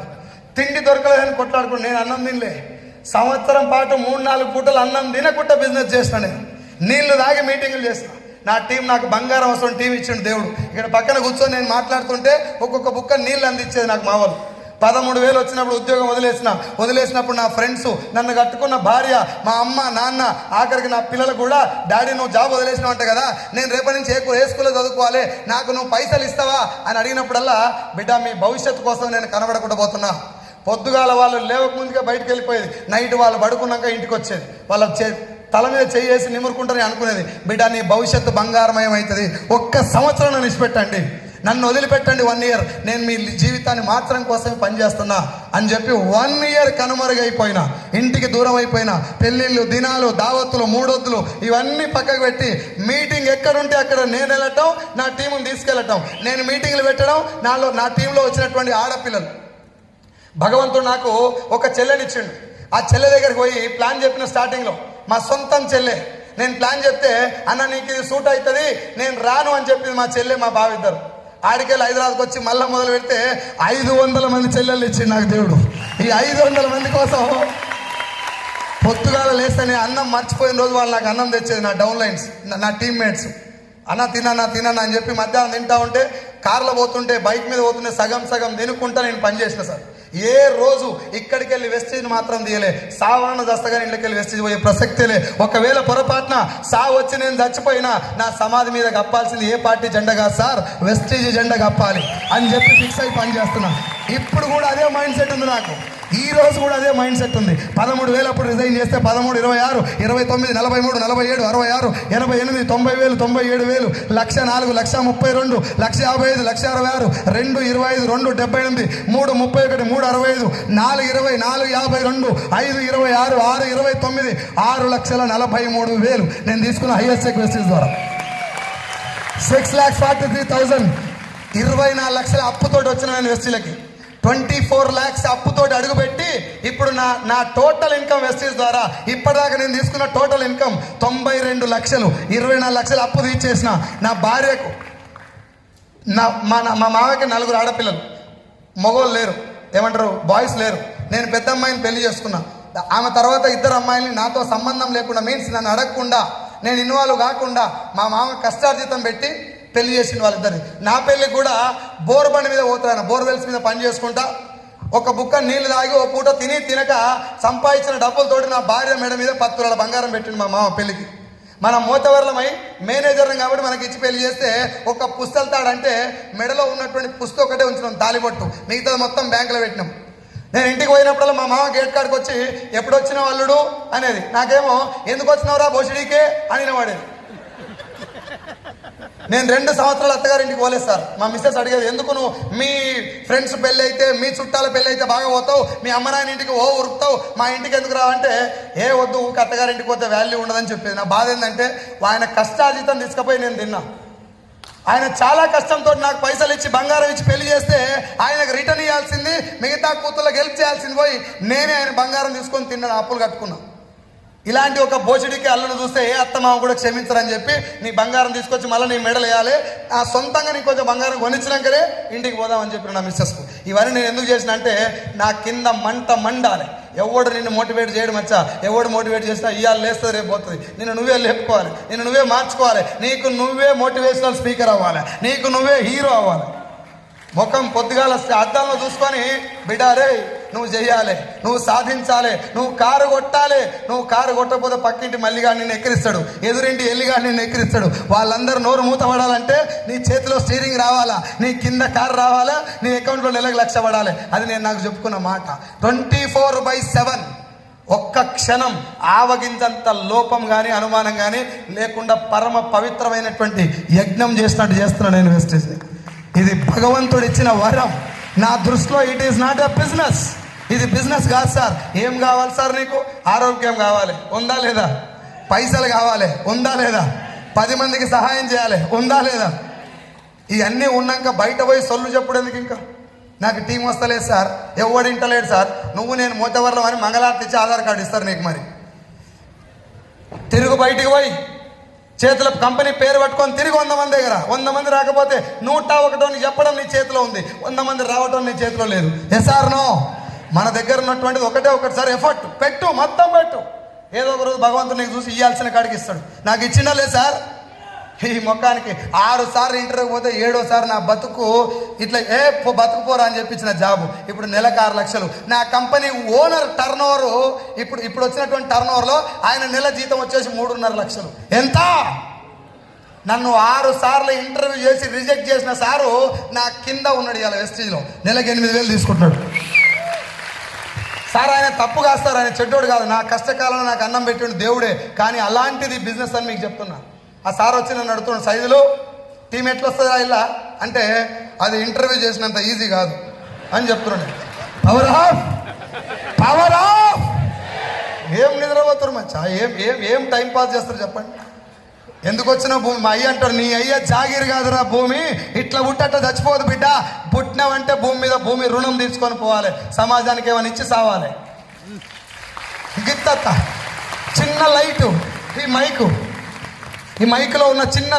తిండి దొరకలేదని కొట్లాడుకుంటారు. నేను అన్నం తినలే, సంవత్సరం పాటు 3-4 పూటలు అన్నం తినకుండా బిజినెస్ చేసిన, నేను నీళ్లు తాగి మీటింగులు చేసిన. నా టీం నాకు బంగారం అవసరం టీం ఇచ్చిండు దేవుడు. ఇక్కడ పక్కన కూర్చొని నేను మాట్లాడుతుంటే ఒక్కొక్క బుక్క నీళ్ళు అందించేది నాకు మా వాళ్ళు. 13,000 వచ్చినప్పుడు ఉద్యోగం వదిలేసినప్పుడు నా ఫ్రెండ్స్, నన్ను కట్టుకున్న భార్య, మా అమ్మ నాన్న, ఆఖరికి నా పిల్లలు కూడా, డాడీ నువ్వు జాబ్ వదిలేసినావు అంట కదా, నేను రేపటి నుంచి ఏ స్కూల్లో చదువుకోవాలి, నాకు నువ్వు పైసలు ఇస్తావా అని అడిగినప్పుడల్లా, బిడ్డ మీ భవిష్యత్తు కోసం నేను కనబడకుండా పోతున్నా. పొద్దుగాల వాళ్ళు లేవక ముందుగా బయటకు వెళ్ళిపోయేది, నైట్ వాళ్ళు పడుకున్నాక ఇంటికి వచ్చేది, వాళ్ళ తల మీద చేసి నిమురుకుంటారని అనుకునేది. బిడ్డ నీ భవిష్యత్తు బంగారమయం అవుతుంది, 1 సంవత్సరం నన్ను ఇచ్చిపెట్టండి, నన్ను వదిలిపెట్టండి, 1 ఇయర్ నేను మీ జీవితాన్ని మార్చడం కోసమే పనిచేస్తున్నా అని చెప్పి 1 ఇయర్ కనుమరుగైపోయినా, ఇంటికి దూరం అయిపోయినా, పెళ్ళిళ్ళు, దినాలు, దావత్తులు, మూడొద్దులు ఇవన్నీ పక్కకు పెట్టి మీటింగ్ ఎక్కడుంటే అక్కడ నేను వెళ్ళటం, నా టీముని తీసుకెళ్ళటం, నేను మీటింగ్లు పెట్టడం, నా టీంలో వచ్చినటువంటి ఆడపిల్లలు. భగవంతుడు నాకు ఒక చెల్లెనిచ్చిండు. ఆ చెల్లె దగ్గరికి పోయి ప్లాన్ చెప్పిన స్టార్టింగ్లో, మా సొంతం చెల్లె. నేను ప్లాన్ చెప్తే, అన్న నీకు ఇది సూట్ అవుతుంది, నేను రాను అని చెప్పింది మా చెల్లె, మా బావ ఇద్దరు. ఆడికెళ్ళి హైదరాబాద్కి వచ్చి మళ్ళీ మొదలు పెడితే 500 మంది చెల్లెళ్ళు ఇచ్చింది నాకు దేవుడు. ఈ 500 మంది కోసం పొద్దుగాల లేస్తేనే అన్నం మర్చిపోయిన రోజు వాళ్ళు నాకు అన్నం తెచ్చేది, నా డౌన్ లైన్స్, నా టీమ్మేట్స్. అన్న తినన్నా అని చెప్పి మధ్యాహ్నం తింటా ఉంటే, కార్లో పోతుంటే, బైక్ మీద పోతుంటే సగం తినుకుంటా నేను పనిచేసిన సార్. ఏ రోజు ఇక్కడికి వెళ్ళి వెస్టేజ్ మాత్రం తీయలే, సావరణ దస్తగానే ఇంట్లోకి వెళ్ళి వెస్టేజ్ పోయే ప్రసక్తిలే. ఒకవేళ పొరపాటున సావు వచ్చి నేను చచ్చిపోయినా నా సమాధి మీద కప్పాల్సింది ఏ పార్టీ జెండా కాదు సార్, వెస్టేజ్ జెండా కప్పాలి అని చెప్పి ఫిక్స్ అయి పని చేస్తున్నా. ఇప్పుడు కూడా అదే మైండ్ సెట్ ఉంది నాకు, ఈ రోజు కూడా అదే మైండ్ సెట్ ఉంది. 13,000 అప్పుడు రిజైన్ చేస్తే 13, 26, 29, 43, 47, 66, 88, 90,000, 97,000, 1,04,000, 1,32,000, 1,55,000, 1,66,000, 2, 25, 2, 78, 3, 31, 3, 65, 4, 20, 4, 52, 5, 26, 6, 29, 6,43,000 నేను తీసుకున్న హైయెస్ట్ రిక్వెస్టీస్ ద్వారా 6,43,000, 24 లక్షల అప్పుతోటి వచ్చిన నేను వెస్టీలకి 24 lakhs అప్పుతోటి అడుగుపెట్టి ఇప్పుడు నా టోటల్ ఇన్కమ్ వెస్టీజ్ ద్వారా ఇప్పటిదాకా నేను తీసుకున్న టోటల్ ఇన్కమ్ 92 లక్షలు, 24 లక్షలు అప్పు తీర్చేసిన. నా భార్యకు, మా మామకి 4 ఆడపిల్లలు, మగోళ్ళు లేరు, ఏమంటారు బాయ్స్ లేరు. నేను పెద్ద అమ్మాయిని పెళ్లి చేసుకున్నా. ఆమె తర్వాత 2 అమ్మాయిని నాతో సంబంధం లేకుండా, మీన్స్ నన్ను అడగకుండా, నేను ఇన్వాల్వ్ కాకుండా మా మామ కష్టార్జితం పెట్టి పెళ్లి చేసిండు వాళ్ళిద్దరిని. నా పెళ్ళికి కూడా బోర్ బండి మీద పోతాను, బోర్వెల్స్ మీద పని చేసుకుంటా, ఒక బుక్క నీళ్లు తాగి ఓ పూట తినక సంపాదించిన డబ్బులతోటి నా భార్య మెడ మీద 10 తులాల బంగారం పెట్టిండు మా మామ పెళ్లికి. మనం మోతవర్లమై మేనేజర్ని కాబట్టి మనకి ఇచ్చి పెళ్లి చేస్తే ఒక పుస్తెళ్తాడంటే మెడలో ఉన్నటువంటి పుస్తకం ఒకటే ఉంచినాం తాలిబొట్టు, మిగతాది మొత్తం బ్యాంకులో పెట్టినాం. నేను ఇంటికి పోయినప్పుడల్లా మా మామ గేట్ కాడికి వచ్చి ఎప్పుడు వచ్చిన వాళ్ళుడు అనేది, నాకేమో ఎందుకు వచ్చినవరా బోసిడీకే అని వాడేది. నేను 2 సంవత్సరాలు అత్తగారింటికి పోలేదు సార్. మా మిస్సెస్ అడిగేది, ఎందుకు నువ్వు మీ ఫ్రెండ్స్ పెళ్ళి అయితే, మీ చుట్టాల పెళ్ళి అయితే బాగా పోతావు, మీ అమ్మ నాయన ఇంటికి ఉరుకుతావు, మా ఇంటికి ఎందుకు రావంటే, వద్దు ఊరికి అత్తగారింటికి పోతే వాల్యూ ఉండదని చెప్పేది. నా బాధ ఏంటంటే ఆయన కష్టాజీతం తీసుకుపోయి నేను తిన్నా. ఆయన చాలా కష్టంతో నాకు పైసలు ఇచ్చి బంగారం ఇచ్చి పెళ్లి చేస్తే ఆయనకు రిటర్న్ ఇవ్వాల్సింది, మిగతా కూతుర్లకు హెల్ప్ చేయాల్సింది పోయి నేనే ఆయన బంగారం తీసుకొని తిన్నాను, అప్పులు కట్టుకున్నా. ఇలాంటి ఒక బోచుడికి అల్లును చూస్తే ఏ అత్తమామ కూడా క్షమించరని చెప్పి నీ బంగారం తీసుకొచ్చి మళ్ళీ నీ మెడలు వేయాలి, నా సొంతంగా నీకు కొంచెం బంగారం కొనిచ్చినాకనే ఇంటికి పోదామని చెప్పిన నా మిస్సెస్కు. ఇవన్నీ నేను ఎందుకు చేసిన అంటే నా కింద మండాలి. ఎవడు నిన్ను మోటివేట్ చేయడం వచ్చా, ఎవడు మోటివేట్ చేసినా ఇవాళ లేస్తుంది రేపు పోతుంది. నిన్ను నువ్వే లేపుకోవాలి, నిన్ను నువ్వే మార్చుకోవాలి, నీకు నువ్వే మోటివేషనల్ స్పీకర్ అవ్వాలి, నీకు నువ్వే హీరో అవ్వాలి. ముఖం పొద్దుగాల అద్దంలో చూసుకొని బిడ్డ రే నువ్వు చెయ్యాలి, నువ్వు సాధించాలి, నువ్వు కారు కొట్టాలి. నువ్వు కారు కొట్టకపోతే పక్కింటి మల్లిగా నిన్ను ఎక్కిరిస్తాడు, ఎదురింటి ఎల్లిగా నిన్ను ఎక్కిరిస్తాడు. వాళ్ళందరూ నోరు మూతపడాలంటే నీ చేతిలో స్టీరింగ్ రావాలా, నీ కింద కారు రావాలా, నీ అకౌంట్లో నెలకు 1,00,000 పడాలి. అది నేను నాకు చెప్పుకున్న మాట. 24/7 ఒక్క క్షణం ఆవగించంత లోపం కానీ అనుమానం కానీ లేకుండా పరమ పవిత్రమైనటువంటి యజ్ఞం చేసినట్టు చేస్తున్నాను నేను వెస్టేజ్ని. ఇది భగవంతుడు ఇచ్చిన వరం. నా దృష్టిలో it is not a business. ఇది బిజినెస్ కాదు సార్. ఏం కావాలి సార్ నీకు? ఆరోగ్యం కావాలి, ఉందా లేదా? పైసలు కావాలి, ఉందా లేదా? 10 మందికి సహాయం చేయాలి, ఉందా లేదా? ఇవన్నీ ఉన్నాక బయట పోయి సొల్లు చెప్పుడు ఎందుకు? ఇంకా నాకు టీం వస్తలేదు సార్, ఎవడు ఇంటలేడు సార్. నువ్వు నేను మోతవర్లం అని మంగళారతి ఇచ్చి ఆధార్ కార్డు ఇస్తారు నీకు. మరి తిరుగు బయటికి పోయి చేతుల కంపెనీ పేరు పట్టుకొని తిరిగి 100 మంది దగ్గర, 100 మంది రాకపోతే 101 చెప్పడం నీ చేతిలో ఉంది, 100 మంది రావడం నీ చేతిలో లేదు. Yes or no? మన దగ్గర ఉన్నటువంటిది ఒకసారి ఎఫర్ట్ పెట్టు, మొత్తం పెట్టు. ఏదో ఒక రోజు భగవంతుడు నీకు చూసి ఇవ్వాల్సిన కాడికి ఇస్తాడు. నాకు ఇచ్చిందా లేదు సార్? ఈ మొక్కానికి 6 సార్లు ఇంటర్వ్యూ పోతే 7వసారి నా బతుకు ఇట్లా బతుకుపోరా అని చెప్పించిన జాబు ఇప్పుడు నెలకు 6 లక్షలు. నా కంపెనీ ఓనర్ టర్న్ ఓవర్ ఇప్పుడు వచ్చినటువంటి టర్న్ ఓవర్లో ఆయన నెల జీతం వచ్చేసి 3.5 లక్షలు. ఎంత? నన్ను 6 సార్లు ఇంటర్వ్యూ చేసి రిజెక్ట్ చేసిన సారు నా కింద ఉన్నాడు ఇవాళ వెస్టీజ్లో, నెలకు 8,000 తీసుకుంటున్నాడు. సార్ ఆయన తప్పు కాదు సార్, ఆయన చెడ్డోడు కాదు, నా కష్టకాలంలో నాకు అన్నం పెట్టిండు దేవుడే. కానీ అలాంటిది బిజినెస్ అని మీకు చెప్తున్నా. ఆ సార్ వచ్చి నన్ను అడుగుతున్నాడు, సైజులు టీం ఎట్లా వస్తుందా ఇలా అంటే, అది ఇంటర్వ్యూ చేసినంత ఈజీ కాదు అని చెప్తున్నాడు. Power of. ఏం నిద్రపోతారు మచ్చా? ఏం టైం పాస్ చేస్తారు చెప్పండి? ఎందుకు వచ్చిన భూమి? మా అయ్య అంటారు, నీ అయ్య జాగీర్ కాదురా భూమి, ఇట్లా పుట్టట్ట చచ్చిపోదు బిడ్డ. పుట్టినావంటే భూమి రుణం తీసుకొని పోవాలి, సమాజానికి ఏమైనా ఇచ్చి సావాలి. గిత్తత్త చిన్న లైటు, ఈ మైక్లో ఉన్న చిన్న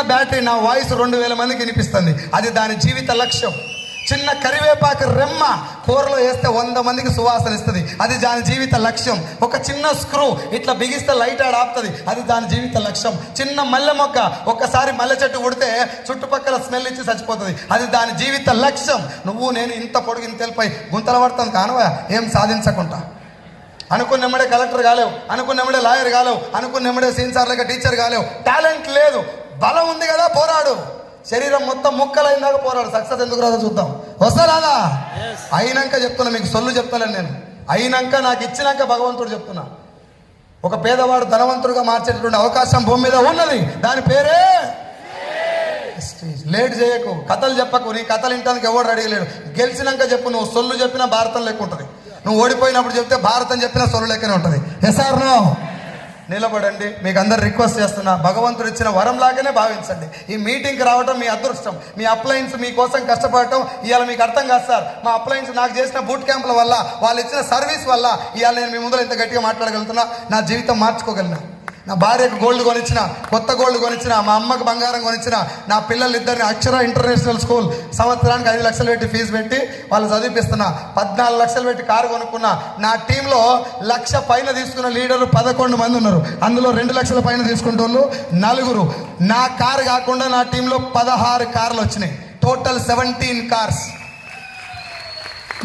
బ్యాటరీ నా వాయిస్ 2,000 మందికి వినిపిస్తుంది. అది దాని జీవిత లక్ష్యం. చిన్న కరివేపాకు రెమ్మ కూరలో వేస్తే 100 మందికి సువాసన ఇస్తుంది. అది దాని జీవిత లక్ష్యం. ఒక చిన్న స్క్రూ ఇట్లా బిగిస్తే లైట్ ఆడుతుంది. అది దాని జీవిత లక్ష్యం. చిన్న మల్లె మొక్క ఒక్కసారి మల్లె చెట్టు కొడితే చుట్టుపక్కల స్మెల్ ఇచ్చి చచ్చిపోతుంది. అది దాని జీవిత లక్ష్యం. నువ్వు నేను ఇంత పొడుగు ఇంత తెలిపై గుంతల పడతాను కానువా ఏం సాధించకుండా. అనుకున్నెమ్మడే కలెక్టర్ కాలేవు, అనుకున్నెమ్మడే లాయర్ కాలేవు, అనుకున్నెమ్మడే సీనియర్ లేక టీచర్ కాలేవు. టాలెంట్ లేదు, బలం ఉంది కదా పోరాడు. శరీరం మొత్తం ముక్కలైందాక పోరాడు. సక్సెస్ ఎందుకు రాదో చూద్దాం. వస్తారా? అయినాక చెప్తున్నా, మీకు సొల్లు చెప్తాను నేను. అయినాక నాకు ఇచ్చినాక భగవంతుడు చెప్తున్నా. ఒక పేదవాడు ధనవంతుడుగా మార్చేటటువంటి అవకాశం భూమి మీద ఉన్నది. దాని పేరే లేట్ చేయకు, కథలు చెప్పకు. నీ కథలు వినడానికి ఎవరు అడిగలేడు. గెలిచినాక చెప్పు. నువ్వు సొల్లు చెప్పినా భారతం లెక్క ఉంటుంది, నువ్వు ఓడిపోయినప్పుడు చెప్తే భారతం చెప్పినా సొల్లు లెక్కనే ఉంటుంది. Yes or no? నిలబడండి. మీకు అందరు రిక్వెస్ట్ చేస్తున్నా, భగవంతుడు ఇచ్చిన వరం లాగానే భావించండి. ఈ మీటింగ్కి రావడం మీ అదృష్టం. మీ అప్లయన్స్ మీకోసం కష్టపడటం ఇవాళ మీకు అర్థం కాదు సార్. మా అప్లయన్స్ నాకు చేసిన బూట్ క్యాంపుల వల్ల, వాళ్ళు ఇచ్చిన సర్వీస్ వల్ల ఇవాళ నేను మీ ముందర ఇంత గట్టిగా మాట్లాడగలుగుతున్నా. నా జీవితం మార్చుకోగలిగిన, నా భార్యకు గోల్డ్ కొనిచ్చిన, కొత్త గోల్డ్ కొనిచ్చిన, మా అమ్మకు బంగారం కొనిచ్చిన, నా పిల్లలిద్దరిని అక్షర ఇంటర్నేషనల్ స్కూల్ సంవత్సరానికి 5 లక్షలు పెట్టి ఫీజు పెట్టి వాళ్ళు చదివిపిస్తున్నా. 14 లక్షలు పెట్టి కారు కొనుక్కున్నా. నా టీంలో 1,00,000 పైన తీసుకున్న లీడర్లు 11 మంది ఉన్నారు. అందులో 2 లక్షల పైన తీసుకుంటోళ్ళు 4. నా కారు కాకుండా నా టీంలో 16 కార్లు వచ్చినాయి. Total 17 cars.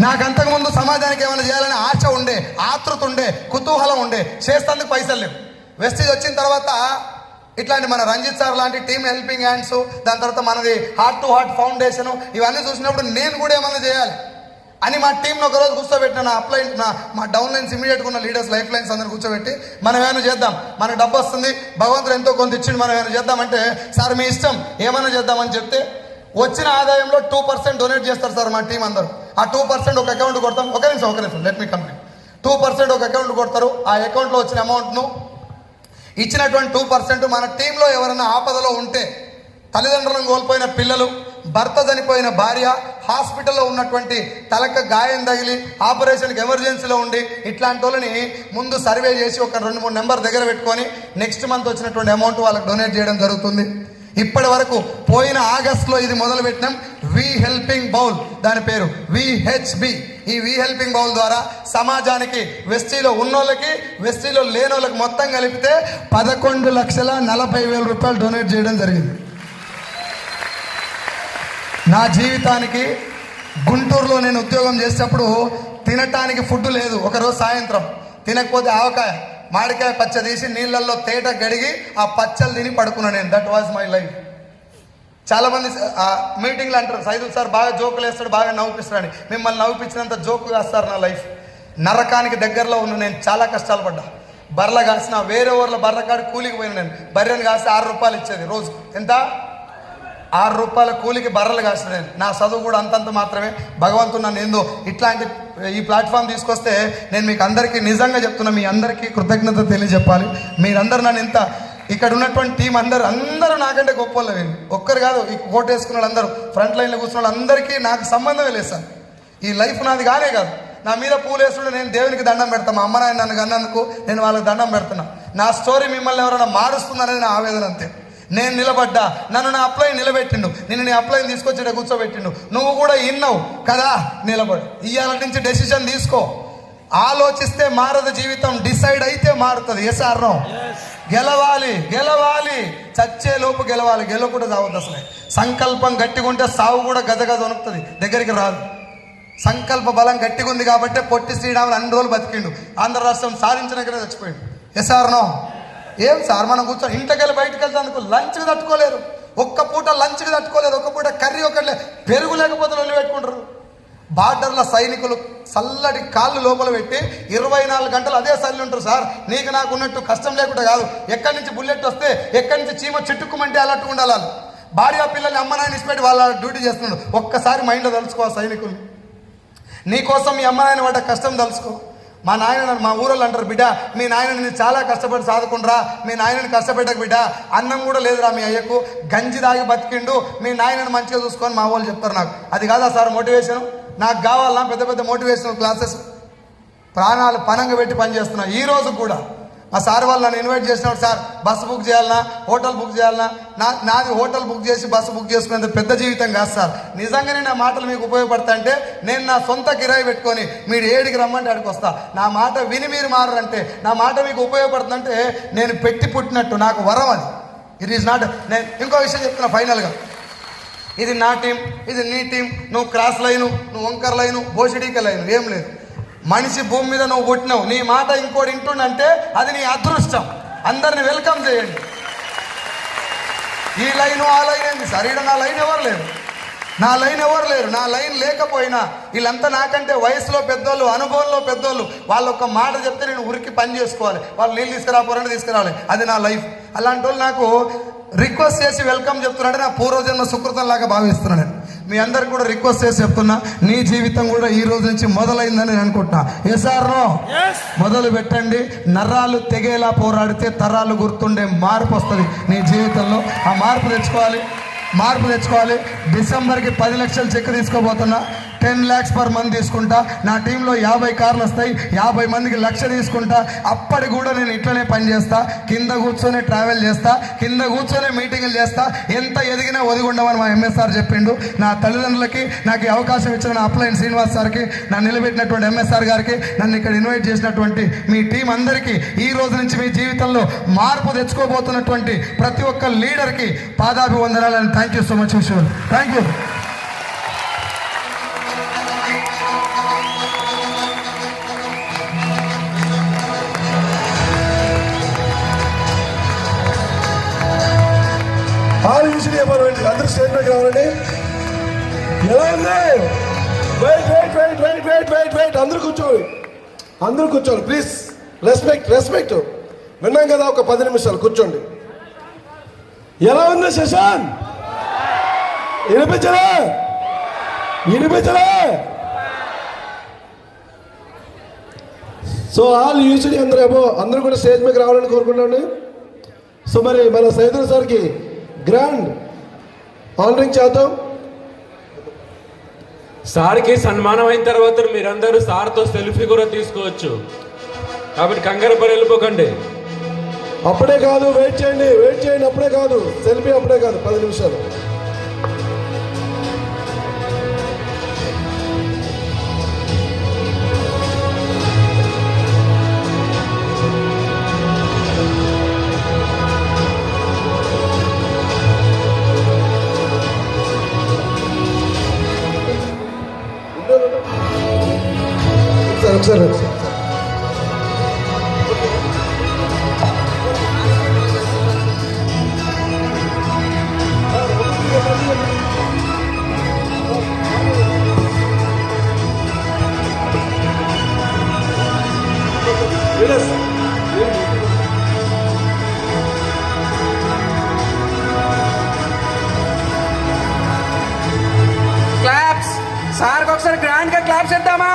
నాకు అంతకుముందు సమాజానికి ఏమైనా చేయాలని ఆశ ఉండే, ఆతృత ఉండే, కుతూహలం ఉండే. చేసేందుకు పైసలు లేవు. వెస్టీజ్ వచ్చిన తర్వాత ఇట్లాంటి మన రంజిత్ సార్ లాంటి టీమ్ హెల్పింగ్ హ్యాండ్స్, దాని తర్వాత మనది హార్ట్ టు హార్ట్ ఫౌండేషన్, ఇవన్నీ చూసినప్పుడు నేను కూడా ఏమన్నా చేయాలి. అని మా టీంను ఒకరోజు కూర్చోబెట్టిన నా అప్లైన్ మా డౌన్ లైన్స్ ఇమీడియట్గా ఉన్న లీడర్స్ లైఫ్ లైన్స్ అందరూ కూర్చోబెట్టి మనం ఏమైనా చేద్దాం, మనకు డబ్బు వస్తుంది, భగవంతుడు ఎంతో కొంత ఇచ్చిండు, మనం ఏమైనా చేద్దామంటే సార్ మీ ఇష్టం ఏమైనా చేద్దామని చెప్తే వచ్చిన ఆదాయంలో 2% డొనేట్ చేస్తారు సార్ మా టీం అందరూ. ఆ 2% ఒక అకౌంట్ కొడతాం. ఒక నిమిషం లెట్ మీ కంప్లీట్. 2% ఒక అకౌంట్ కొడతారు. ఆ అకౌంట్లో వచ్చిన అమౌంట్ను ఇచ్చినటువంటి 2% మన టీంలో ఎవరైనా ఆపదలో ఉంటే, తల్లిదండ్రులను కోల్పోయిన పిల్లలు, భర్త చనిపోయిన భార్య, హాస్పిటల్లో ఉన్నటువంటి తలకు గాయం తగిలి ఆపరేషన్కి ఎమర్జెన్సీలో ఉండి ఇట్లాంటి వాళ్ళని ముందు సర్వే చేసి ఒక 2-3 నెంబర్ దగ్గర పెట్టుకొని నెక్స్ట్ మంత్ వచ్చినటువంటి అమౌంట్ వాళ్ళకి డొనేట్ చేయడం జరుగుతుంది. ఇప్పటి వరకు పోయిన ఆగస్టులో ఇది మొదలు పెట్టినాం. వి హెల్పింగ్ బౌల్, దాని పేరు విహెచ్బి. ఈ వి హెల్పింగ్ బౌల్ ద్వారా సమాజానికి వెస్టీలో ఉన్నోళ్ళకి వెస్టీలో లేనోళ్ళకి మొత్తం కలిపితే 11,40,000 రూపాయలు డొనేట్ చేయడం జరిగింది. నా జీవితానికి గుంటూరులో నేను ఉద్యోగం చేసేటప్పుడు తినటానికి ఫుడ్ లేదు. ఒకరోజు సాయంత్రం తినకపోతే ఆవకాయ మామిడికాయ పచ్చ తీసి నీళ్ళల్లో తేట గడిగి ఆ పచ్చలు తిని పడుకున్నాను నేను. That was my life. చాలామంది మీటింగ్లు అంటారు సైదుల్ సార్ బాగా జోకులు వేస్తాడు, బాగా నవ్వుపిస్తాడని. మిమ్మల్ని నవ్వుపించినంత జోకు వేస్తారు. నా లైఫ్ నరకానికి దగ్గరలో ఉన్న నేను చాలా కష్టాలు పడ్డా. బర్రెలు కాసిన వేరే ఊర్లో బర్రె కాడి కూలికి పోయిన నేను. బర్రెని కాసి 6 రూపాయలు ఇచ్చేది రోజు. ఎంత? 6 రూపాయల కూలికి బర్రెలు కాసిన నేను. నా చదువు కూడా అంతంత మాత్రమే. భగవంతుడు నన్ను ఏందో ఇట్లాంటి ఈ ప్లాట్ఫామ్ తీసుకొస్తే నేను మీకు అందరికీ నిజంగా చెప్తున్నా, మీ అందరికీ కృతజ్ఞత తెలియజెప్పాలి. మీరందరూ నన్ను ఇంత ఇక్కడ ఉన్నటువంటి టీం అందరూ నాకంటే గొప్ప వాళ్ళు. వీళ్ళు ఒక్కరు కాదు, ఈ కోట్ వేసుకున్న వాళ్ళందరూ, ఫ్రంట్ లైన్లో కూర్చున్న వాళ్ళందరికీ నాకు సంబంధమే లేదు సార్. ఈ లైఫ్ నాది కానే కాదు. నా మీద పూలు వేస్తుంటే నేను దేవునికి దండం పెడతాను. మా అమ్మ నాయన నన్ను కన్నందుకు నేను వాళ్ళకి దండం పెడుతున్నా. నా స్టోరీ మిమ్మల్ని ఎవరైనా మారుస్తుందనేది నా ఆవేదన అంతే. నేను నిలబడ్డా, నన్ను నా అప్లై నిలబెట్టిండు, నిన్ను నీ అప్లైని తీసుకొచ్చి కూర్చోబెట్టిండు. నువ్వు కూడా ఇన్నావు కదా, నిలబడు. ఇవాళ నుంచి డెసిషన్ తీసుకో. ఆలోచిస్తే మారదు జీవితం, డిసైడ్ అయితే మారుతుంది. Yes or no? గెలవాలి, గెలవాలి, చచ్చే లోపు గెలవాలి. గెలవకుండా చావద్దు అసలే. సంకల్పం గట్టిగా ఉంటే సావు కూడా గదగద వణుకుతుంది, దగ్గరికి రాదు. సంకల్ప బలం గట్టిగా ఉంది కాబట్టి పొట్టి శ్రీరాములు అన్ని రోజులు బతికిండు. ఆంధ్ర రాష్ట్రం సాధించినాకనే చచ్చిపోయిండు. Yes or no? ఏం సార్ మనం కూర్చొని ఇంటికెళ్ళి బయటకు వెళ్తానుకో లంచ్కి తట్టుకోలేరు. ఒక్క పూట లంచ్కి తట్టుకోలేరు. ఒక్క పూట కర్రీ ఒకటి పెరుగు లేకపోతే ఒళ్ళు పెట్టుకుంటారు. బార్డర్ల సైనికులు చల్లటి కాళ్ళు లోపల పెట్టి 24 గంటలు అదే సల్లి ఉంటారు సార్. నీకు నాకు ఉన్నట్టు కష్టం లేకుండా కాదు. ఎక్కడి నుంచి బుల్లెట్ వస్తే, ఎక్కడి నుంచి చీమ చిట్టుకుమంటే అలట్టుకు ఉండాలి. భార్య పిల్లల్ని అమ్మ నాయన ఇచ్చిపెట్టి వాళ్ళ డ్యూటీ చేస్తున్నాడు. ఒక్కసారి మైండ్లో తలుచుకో సైనికులు. నీకోసం మీ అమ్మ నాయన పడ్డ కష్టం తలుచుకో. మా నాయన, మా ఊరోళ్ళు అంటారు, బిడ్డ మీ నాయనని చాలా కష్టపడి సాదుకుండ్రా, మీ నాయనని కష్టపెట్టకు బిడ్డ, అన్నం కూడా లేదురా మీ అయ్యకు, గంజి దాగి బతికిండు, మీ నాయనని మంచిగా చూసుకొని మా వాళ్ళు చెప్తారు నాకు. అది కాదా సార్ మోటివేషన్? నాకు కావాలన్నా పెద్ద పెద్ద మోటివేషనల్ క్లాసెస్ ప్రాణాలు పనంగా పెట్టి పనిచేస్తున్నా. ఈ రోజు కూడా మా సార్ వాళ్ళు నన్ను ఇన్వైట్ చేసినప్పుడు, సార్ బస్సు బుక్ చేయాలన్నా, హోటల్ బుక్ చేయాలన్నా, నాది హోటల్ బుక్ చేసి బస్సు బుక్ చేసుకునేంత పెద్ద జీవితం కాదు సార్. నిజంగానే నా మాటలు మీకు ఉపయోగపడతా అంటే నేను నా సొంత కిరాయి పెట్టుకొని మీరు ఏడికి రమ్మంటే ఆడికి వస్తా. నా మాట విని మీరు మారంటే, నా మాట మీకు ఉపయోగపడుతుందంటే నేను పెట్టి పుట్టినట్టు, నాకు వరం అది. It is not. నేను ఇంకో విషయం చెప్తున్నా ఫైనల్గా. ఇది నా టీం, ఇది నీ టీం. నువ్వు క్రాస్ లైను, నువ్వు వంకర్ లైను, బోసిడీక లైను, ఏం లేదు. మనిషి భూమి మీద నువ్వు పుట్టినావు. నీ మాట ఇంకోటి వింటుండంటే అది నీ అదృష్టం. అందరిని వెల్కమ్ చేయండి. ఈ లైను ఆ లైన్ ఏంది సార్? ఈడ నా లైన్ ఎవరు లేరు, నా లైన్ ఎవరు లేరు. నా లైన్ లేకపోయినా వీళ్ళంతా నాకంటే వయసులో పెద్దోళ్ళు, అనుభవంలో పెద్దోళ్ళు. వాళ్ళు ఒక మాట చెప్తే నేను ఉరికి పని చేసుకోవాలి. వాళ్ళు నీళ్ళు తీసుకురాపోరంటే తీసుకురావాలి. అది నా లైఫ్. అలాంటి వాళ్ళు నాకు రిక్వెస్ట్ చేసి వెల్కమ్ చెప్తున్నాడంటే నా పూర్వజన్మ సుకృతం లాగా భావిస్తున్నాను. నేను మీ అందరికి కూడా రిక్వెస్ట్ చేసి చెప్తున్నా, నీ జీవితం కూడా ఈ రోజు నుంచి మొదలైందని నేను అనుకుంటున్నా. Yes or no? మొదలు పెట్టండి. నరాలు తెగేలా పోరాడితే తరాలు గుర్తుండే మార్పు వస్తుంది నీ జీవితంలో. ఆ మార్పు తెచ్చుకోవాలి. డిసెంబర్కి 10 లక్షలు చెక్ తీసుకోబోతున్నా. 10 lakhs per month తీసుకుంటా. నా టీంలో 50 కార్లు వస్తాయి. 50 మందికి 1,00,000 తీసుకుంటా. అప్పటి కూడా నేను ఇట్లనే పని చేస్తా. కింద కూర్చొని ట్రావెల్ చేస్తా, కింద కూర్చొని మీటింగులు చేస్తా. ఎంత ఎదిగినా ఒదిగుండమని మా ఎంఎస్ఆర్ చెప్పిండు. నా తల్లిదండ్రులకి, నాకు అవకాశం ఇచ్చిన నా అప్లైన్ శ్రీనివాస్ సార్కి, నన్ను నిలబెట్టినటువంటి ఎంఎస్ఆర్ గారికి, నన్ను ఇక్కడ ఇన్వైట్ చేసినటువంటి మీ టీం అందరికీ, ఈ రోజు నుంచి మీ జీవితంలో మార్పు తెచ్చుకోబోతున్నటువంటి ప్రతి ఒక్క లీడర్కి పాదాభివందనాలని. Thank you so much Vishwal. Thank you. అందరూ స్టేట్ పైకి రావాలండి. ఎలా ఉంది? వెయిట్ అందరూ కూర్చోండి, అందరూ కూర్చోండి ప్లీజ్. రెస్పెక్ట్. విన్నాం కదా, ఒక 10 నిమిషాలు కూర్చోండి. ఎలా ఉంది సెషన్? వినిపించలే? సో ఆల్ యూజువల్లీ అందరూ కూడా స్టేజ్ మీద రావాలని కోరుకుంటాండి. సో మరి మన సైదుల సార్కి గ్రాండ్ ఆనరింగ్ చేద్దాం. సార్కి సన్మానం అయిన తర్వాత మీరందరూ సార్తో సెల్ఫీ కూడా తీసుకోవచ్చు, కాబట్టి కంగారు పని వెళ్ళిపోకండి. అప్పుడే కాదు, వెయిట్ చేయండి. అప్పుడే కాదు, సెల్ఫీ అప్పుడే కాదు, 10 నిమిషాలు. ఒకసారి క్లాప్స్. సార్కి ఒకసారి గ్రాండ్ గా క్లాప్స్ ఇద్దామా?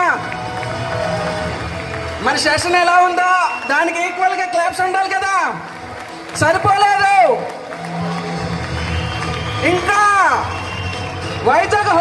మన సెషన్ ఎలా ఉందో దానికి ఈక్వల్ గా క్లాప్స్ ఉండాలి కదా, సరిపోలేదు. ఇంకా వైజాగ్